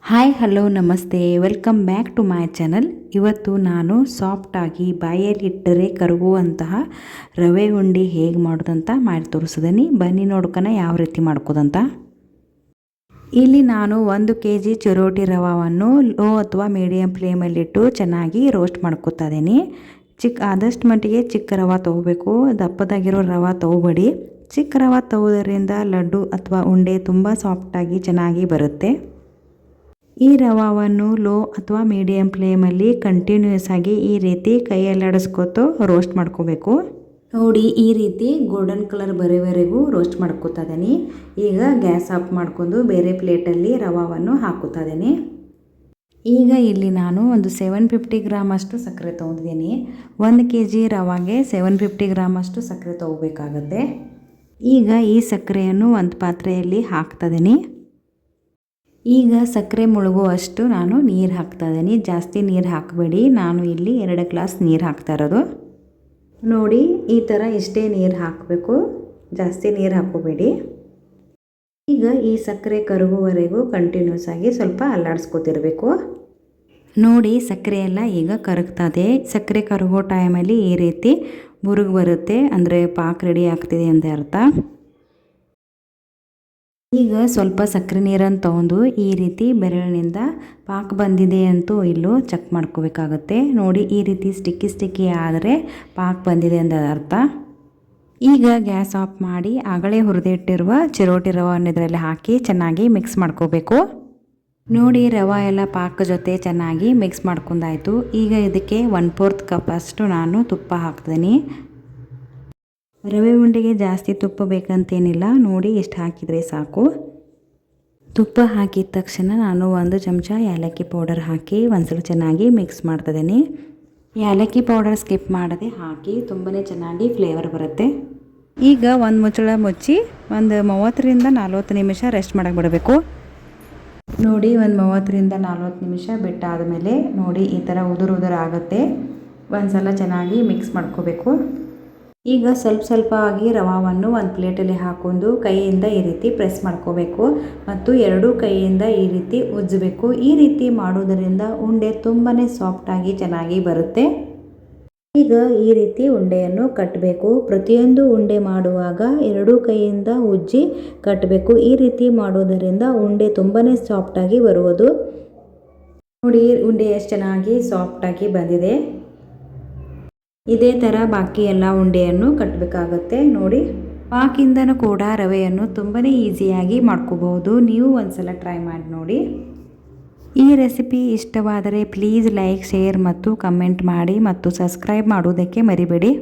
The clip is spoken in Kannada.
ಹಾಯ್ ಹಲೋ ನಮಸ್ತೆ welcome back to my channel. ಇವತ್ತು ನಾನು ಸಾಫ್ಟಾಗಿ ಬಾಯಲ್ಲಿಟ್ಟರೆ ಕರಗುವಂತಹ ರವೆ ಉಂಡೆ ಹೇಗೆ ಮಾಡೋದಂತ ಮಾಡಿ ತೋರಿಸಿದ್ದೀನಿ. ಬನ್ನಿ ನೋಡ್ಕೊಣ ಯಾವ ರೀತಿ ಮಾಡ್ಕೋದಂತ. ಇಲ್ಲಿ ನಾನು 1 kg ಚಿರೋಟಿ ರವಾವನ್ನು ಲೋ ಅಥವಾ ಮೀಡಿಯಂ ಫ್ಲೇಮಲ್ಲಿಟ್ಟು ಚೆನ್ನಾಗಿ ರೋಸ್ಟ್ ಮಾಡ್ಕೋತಾ ಇದ್ದೀನಿ. ಆದಷ್ಟು ಮಟ್ಟಿಗೆ ಚಿಕ್ಕ ರವೆ ತೊಗೋಬೇಕು, ದಪ್ಪದಾಗಿರೋ ರವೆ ತೊಗೋಬೇಡಿ. ಚಿಕ್ಕ ರವೆ ತೊಗೋದ್ರಿಂದ ಲಡ್ಡು ಅಥವಾ ಉಂಡೆ ತುಂಬ ಸಾಫ್ಟಾಗಿ ಚೆನ್ನಾಗಿ ಬರುತ್ತೆ. ಈ ರವಾವನ್ನು ಲೋ ಅಥವಾ ಮೀಡಿಯಂ ಫ್ಲೇಮಲ್ಲಿ ಕಂಟಿನ್ಯೂಸ್ ಆಗಿ ಈ ರೀತಿ ಕೈಯಲ್ಲಿ ಆಡಿಸ್ಕೊತು ರೋಸ್ಟ್ ಮಾಡ್ಕೋಬೇಕು. ನೋಡಿ, ಈ ರೀತಿ ಗೋಲ್ಡನ್ ಕಲರ್ ಬರೋವರೆಗೂ ರೋಸ್ಟ್ ಮಾಡ್ಕೋತಾ ಇದ್ದೀನಿ. ಈಗ ಗ್ಯಾಸ್ ಆಫ್ ಮಾಡ್ಕೊಂಡು ಬೇರೆ ಪ್ಲೇಟಲ್ಲಿ ರವಾವನ್ನು ಹಾಕೋತಾ ಇದ್ದೀನಿ. ಈಗ ಇಲ್ಲಿ ನಾನು ಒಂದು 750 ಗ್ರಾಮ್ ಅಷ್ಟು ಸಕ್ಕರೆ ತೊಗೊಂಡಿದ್ದೀನಿ. 1 kg ರವಾಗೆ 750 ಗ್ರಾಮ್ ಅಷ್ಟು ಸಕ್ಕರೆ ತೊಗೋಬೇಕಾಗತ್ತೆ. ಈಗ ಈ ಸಕ್ಕರೆಯನ್ನು ಒಂದು ಪಾತ್ರೆಯಲ್ಲಿ ಹಾಕ್ತಾ ಇದ್ದೀನಿ. ಈಗ ಸಕ್ಕರೆ ಮುಳುಗುವಷ್ಟು ನಾನು ನೀರು ಹಾಕ್ತಾ ಇದ್ದೀನಿ. ಜಾಸ್ತಿ ನೀರು ಹಾಕಬೇಡಿ, ನಾನು ಇಲ್ಲಿ 2 ಗ್ಲಾಸ್ ನೀರು ಹಾಕ್ತಾ ಇರೋದು. ನೋಡಿ, ಈ ಥರ ಇಷ್ಟೇ ನೀರು ಹಾಕಬೇಕು, ಜಾಸ್ತಿ ನೀರು ಹಾಕೋಬೇಡಿ. ಈಗ ಈ ಸಕ್ಕರೆ ಕರಗುವವರೆಗೂ ಕಂಟಿನ್ಯೂಸ್ ಆಗಿ ಸ್ವಲ್ಪ ಅಲ್ಲಾಡಿಸ್ಕೊತಿರ್ಬೇಕು. ನೋಡಿ, ಸಕ್ಕರೆ ಎಲ್ಲ ಈಗ ಕರಗ್ತದೆ. ಸಕ್ಕರೆ ಕರಗೋ ಟೈಮಲ್ಲಿ ಈ ರೀತಿ ಬುರುಗು ಬರುತ್ತೆ, ಅಂದರೆ ಪಾಕ್ ರೆಡಿ ಆಗ್ತಿದೆ ಅಂತ ಅರ್ಥ. ಈಗ ಸ್ವಲ್ಪ ಸಕ್ಕರೆ ನೀರನ್ನು ತೊಗೊಂಡು ಈ ರೀತಿ ಬೆರಳಿನಿಂದ ಪಾಕ್ ಬಂದಿದೆ ಅಂತೂ ಇಲ್ಲೋ ಚೆಕ್ ಮಾಡ್ಕೋಬೇಕಾಗತ್ತೆ. ನೋಡಿ, ಈ ರೀತಿ ಸ್ಟಿಕ್ಕಿ ಆದರೆ ಪಾಕ್ ಬಂದಿದೆ ಅಂತ ಅರ್ಥ. ಈಗ ಗ್ಯಾಸ್ ಆಫ್ ಮಾಡಿ ಆಗಲೇ ಹುರಿದಿಟ್ಟಿರುವ ಚಿರೋಟಿ ರವನ್ನು ಇದರಲ್ಲಿ ಹಾಕಿ ಚೆನ್ನಾಗಿ ಮಿಕ್ಸ್ ಮಾಡ್ಕೋಬೇಕು. ನೋಡಿ, ರವೆ ಎಲ್ಲ ಪಾಕ ಜೊತೆ ಚೆನ್ನಾಗಿ ಮಿಕ್ಸ್ ಮಾಡ್ಕೊಂಡಾಯಿತು. ಈಗ ಇದಕ್ಕೆ 1/4 ಕಪ್ ಅಷ್ಟು ನಾನು ತುಪ್ಪ ಹಾಕ್ತೀನಿ. ರವೆ ಉಂಡೆಗೆ ಜಾಸ್ತಿ ತುಪ್ಪ ಬೇಕಂತೇನಿಲ್ಲ, ನೋಡಿ ಎಷ್ಟು ಹಾಕಿದರೆ ಸಾಕು. ತುಪ್ಪ ಹಾಕಿದ ತಕ್ಷಣ ನಾನು 1 ಚಮಚ ಏಲಕ್ಕಿ ಪೌಡರ್ ಹಾಕಿ ಒಂದ್ಸಲ ಚೆನ್ನಾಗಿ ಮಿಕ್ಸ್ ಮಾಡ್ತಿದ್ದೀನಿ. ಏಲಕ್ಕಿ ಪೌಡರ್ ಸ್ಕಿಪ್ ಮಾಡದೆ ಹಾಕಿ, ತುಂಬಾ ಚೆನ್ನಾಗಿ ಫ್ಲೇವರ್ ಬರುತ್ತೆ. ಈಗ ಒಂದು ಮುಚ್ಚಳ ಮುಚ್ಚಿ ಒಂದು 30ರಿಂದ 40 ನಿಮಿಷ ರೆಸ್ಟ್ ಮಾಡಕ್ಕೆ ಬಿಡಬೇಕು. ನೋಡಿ, ಒಂದು 30ರಿಂದ 40 ನಿಮಿಷ ಬಿಟ್ಟಾದಮೇಲೆ ನೋಡಿ ಈ ಥರ ಉದುರು ಆಗುತ್ತೆ. ಒಂದ್ಸಲ ಚೆನ್ನಾಗಿ ಮಿಕ್ಸ್ ಮಾಡ್ಕೋಬೇಕು. ಈಗ ಸ್ವಲ್ಪ ಆಗಿ ರವಾವನ್ನು ಒಂದು ಪ್ಲೇಟಲ್ಲಿ ಹಾಕೊಂಡು ಕೈಯಿಂದ ಈ ರೀತಿ ಪ್ರೆಸ್ ಮಾಡ್ಕೋಬೇಕು ಮತ್ತು 2 ಕೈಯಿಂದ ಈ ರೀತಿ ಉಜ್ಜಬೇಕು. ಈ ರೀತಿ ಮಾಡೋದರಿಂದ ಉಂಡೆ ತುಂಬಾ ಸಾಫ್ಟಾಗಿ ಚೆನ್ನಾಗಿ ಬರುತ್ತೆ. ಈಗ ಈ ರೀತಿ ಉಂಡೆಯನ್ನು ಕಟ್ಟಬೇಕು. ಪ್ರತಿಯೊಂದು ಉಂಡೆ ಮಾಡುವಾಗ 2 ಕೈಯಿಂದ ಉಜ್ಜಿ ಕಟ್ಟಬೇಕು. ಈ ರೀತಿ ಮಾಡೋದರಿಂದ ಉಂಡೆ ತುಂಬಾ ಸಾಫ್ಟಾಗಿ ಬರುವುದು. ನೋಡಿ, ಉಂಡೆ ಎಷ್ಟು ಚೆನ್ನಾಗಿ ಸಾಫ್ಟಾಗಿ ಬಂದಿದೆ. ಇದೇ ಥರ ಬಾಕಿ ಎಲ್ಲ ಉಂಡೆಯನ್ನು ಕಟ್ಟಬೇಕಾಗತ್ತೆ. ನೋಡಿ, ಪಾಕಿಂದನೂ ಕೂಡ ರವೆಯನ್ನು ತುಂಬಾ ಈಸಿಯಾಗಿ ಮಾಡ್ಕೋಬಹುದು. ನೀವು ಒಂದ್ಸಲ ಟ್ರೈ ಮಾಡಿ ನೋಡಿ. ಈ ರೆಸಿಪಿ ಇಷ್ಟವಾದರೆ ಪ್ಲೀಸ್ ಲೈಕ್, ಶೇರ್ ಮತ್ತು ಕಮೆಂಟ್ ಮಾಡಿ ಮತ್ತು ಸಬ್ಸ್ಕ್ರೈಬ್ ಮಾಡೋದಕ್ಕೆ ಮರಿಬೇಡಿ.